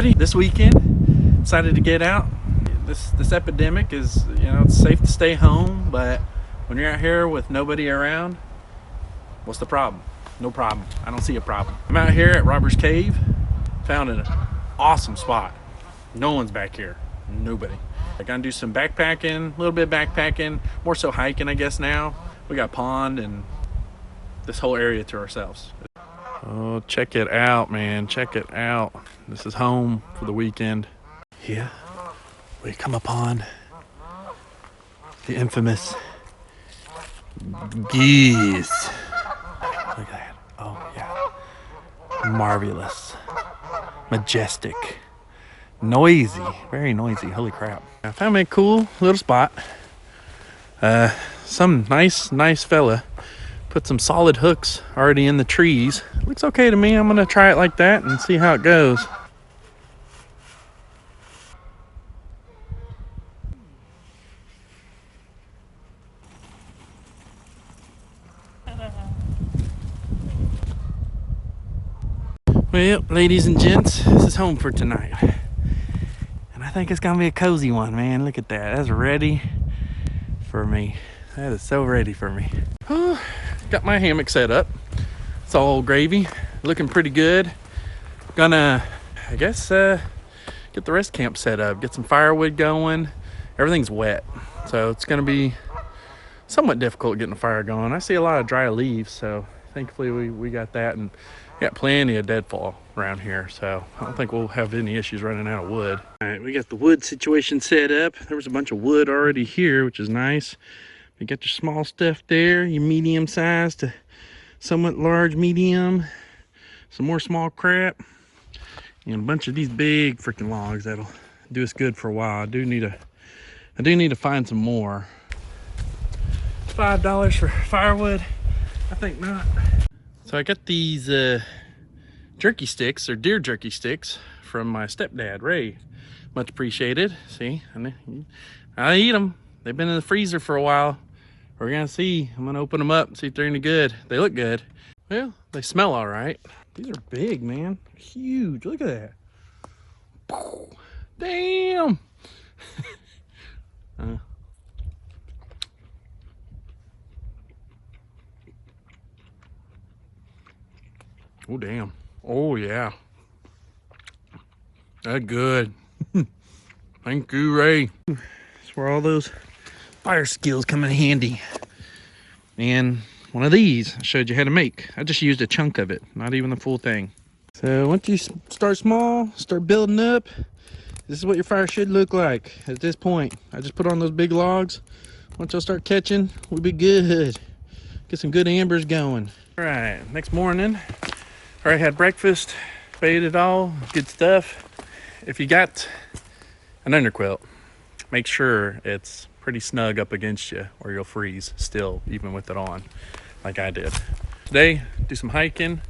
everybody. This weekend, decided to get out. This epidemic is, it's safe to stay home, but when you're out here with nobody around, what's the problem? No problem. I don't see a problem. I'm out here at Robbers Cave. Found an awesome spot. No one's back here. Nobody. I'm gonna do some backpacking, a little bit of backpacking, more so hiking, I guess now. We got pond and this whole area to ourselves. Oh, check it out, man. Check it out. This is home for the weekend. Here we come upon the infamous geese. Look at that. Oh, yeah. Marvelous. Majestic. Noisy. Very noisy. Holy crap. I found me a cool little spot. Some nice fella put some solid hooks already in the trees. Looks okay to me. I'm gonna try it like that and see how it goes. Well, ladies and gents, this is home for tonight. And I think it's gonna be a cozy one, man. Look at that. That's ready for me. That is so ready for me. Oh, got my hammock set up. It's all gravy. Looking pretty good. Gonna, I guess, get the rest camp set up. Get some firewood going. Everything's wet, so it's gonna be somewhat difficult getting a fire going. I see a lot of dry leaves, so thankfully we got that, and got plenty of deadfall around here, so I don't think we'll have any issues running out of wood. All right, we got the wood situation set up. There was a bunch of wood already here, which is nice. You got your small stuff there, your medium size to somewhat large medium, some more small crap, and a bunch of these big freaking logs that'll do us good for a while. I do need to find some more. $5 for firewood? I think not. So I got these jerky sticks, or deer jerky sticks, from my stepdad, Ray. Much appreciated. See, I eat them. They've been in the freezer for a while. We're gonna see. I'm gonna open them up and see if they're any good. They look good. Well, they smell all right. These are big, man. Huge. Look at that. Damn. Oh, damn. Oh, yeah. That's good. Thank you, Ray. That's where all those fire skills come in handy. And one of these I showed you how to make. I just used a chunk of it, not even the full thing. So once you start small, start building up, this is what your fire should look like at this point. I just put on those big logs. Once y'all start catching, we'll be good. Get some good embers going. All right, next morning, already had breakfast, bathed it all, good stuff. If you got an underquilt, make sure it's pretty snug up against you or you'll freeze still, even with it on, like I did. Today, do some hiking.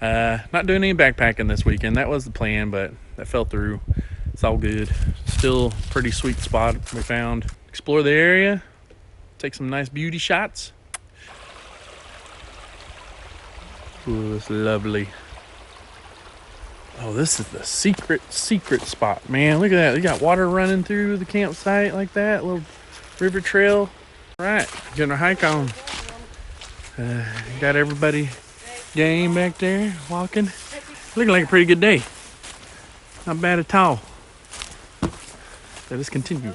Not doing any backpacking this weekend. That was the plan, but that fell through. It's all good. Still pretty sweet spot we found. Explore the area, take some nice beauty shots. Ooh, it's lovely. Oh, this is the secret spot, man. Look at that. You got water running through the campsite like that. Little river trail. All right, getting a hike on. Got everybody game back there walking. Looking like a pretty good day. Not bad at all. Let us continue.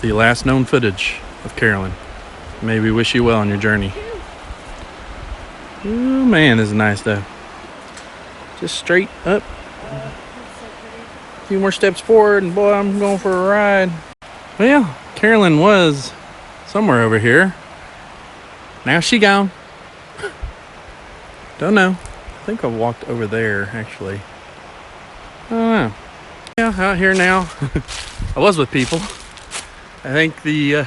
The last known footage of Carolyn. May we wish you well on your journey. Oh man, this is nice though. Just straight up. A few more steps forward and boy, I'm going for a ride. Well, Carolyn was somewhere over here. Now she gone. Don't know. I think I walked over there, actually. I don't know. Yeah, out here now. I was with people. I think the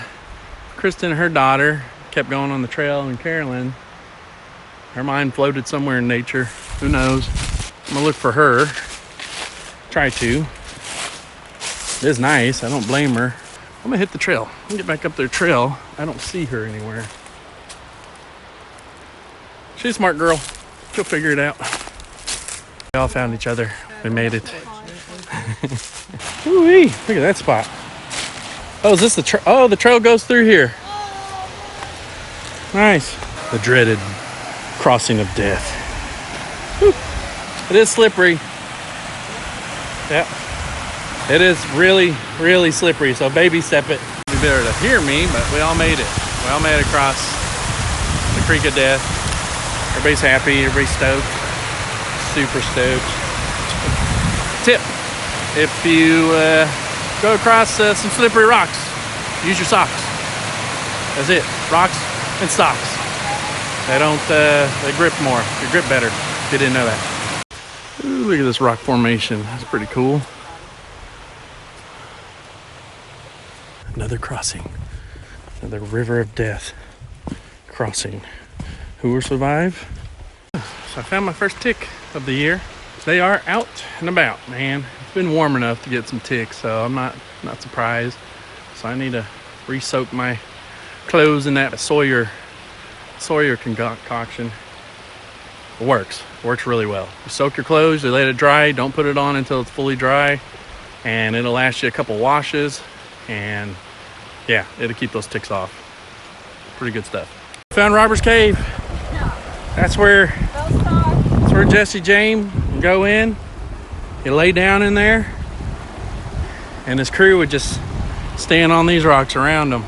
Kristen and her daughter kept going on the trail, and Carolyn, her mind floated somewhere in nature. Who knows? I'm gonna look for her. Try to. It is nice. I don't blame her. I'm gonna hit the trail. I'm gonna get back up their trail. I don't see her anywhere. She's a smart girl. She'll figure it out. We all found each other. We made it. Ooh-wee. Look at that spot. Oh, is this the trail? Oh, the trail goes through here. Nice. The dreaded crossing of death. Whew. It is slippery. Yep. It is really, really slippery, so baby step it. It'd be better to hear me, but we all made it. We all made it across the creek of death. Everybody's happy, everybody's stoked. Super stoked. Tip, if you go across some slippery rocks, use your socks. That's it, rocks and socks. They don't, they grip more, they grip better, if you didn't know that. Ooh, look at this rock formation, that's pretty cool. Another crossing, another river of death crossing. Who will survive? So I found my first tick of the year. They are out and about, man. It's been warm enough to get some ticks, so I'm not surprised. So I need to re-soak my clothes in that Sawyer concoction. It works really well. You soak your clothes, you let it dry, don't put it on until it's fully dry, and it'll last you a couple washes, and yeah, it'll keep those ticks off. Pretty good stuff. Found Robert's Cave. That's where Jesse James would go in. He'd lay down in there, and his crew would just stand on these rocks around him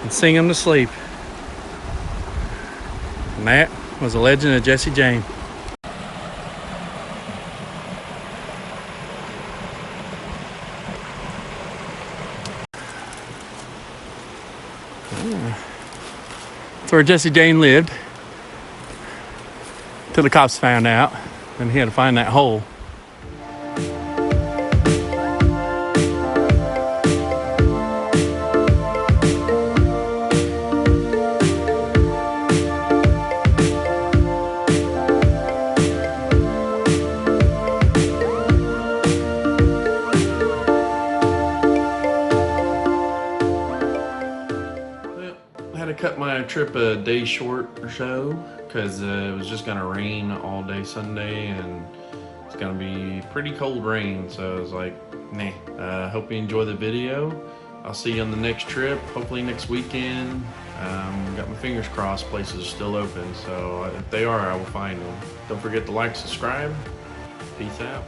and sing him to sleep. And that was the legend of Jesse James. That's where Jesse James lived till the cops found out, and he had to find that hole. Cut my trip a day short or so because it was just gonna rain all day Sunday, and it's gonna be pretty cold rain, so I was like, nah. Hope you enjoy the video. I'll see you on the next trip, hopefully next weekend. Got my fingers crossed places are still open, so if they are, I will find them. Don't forget to like, subscribe. Peace out.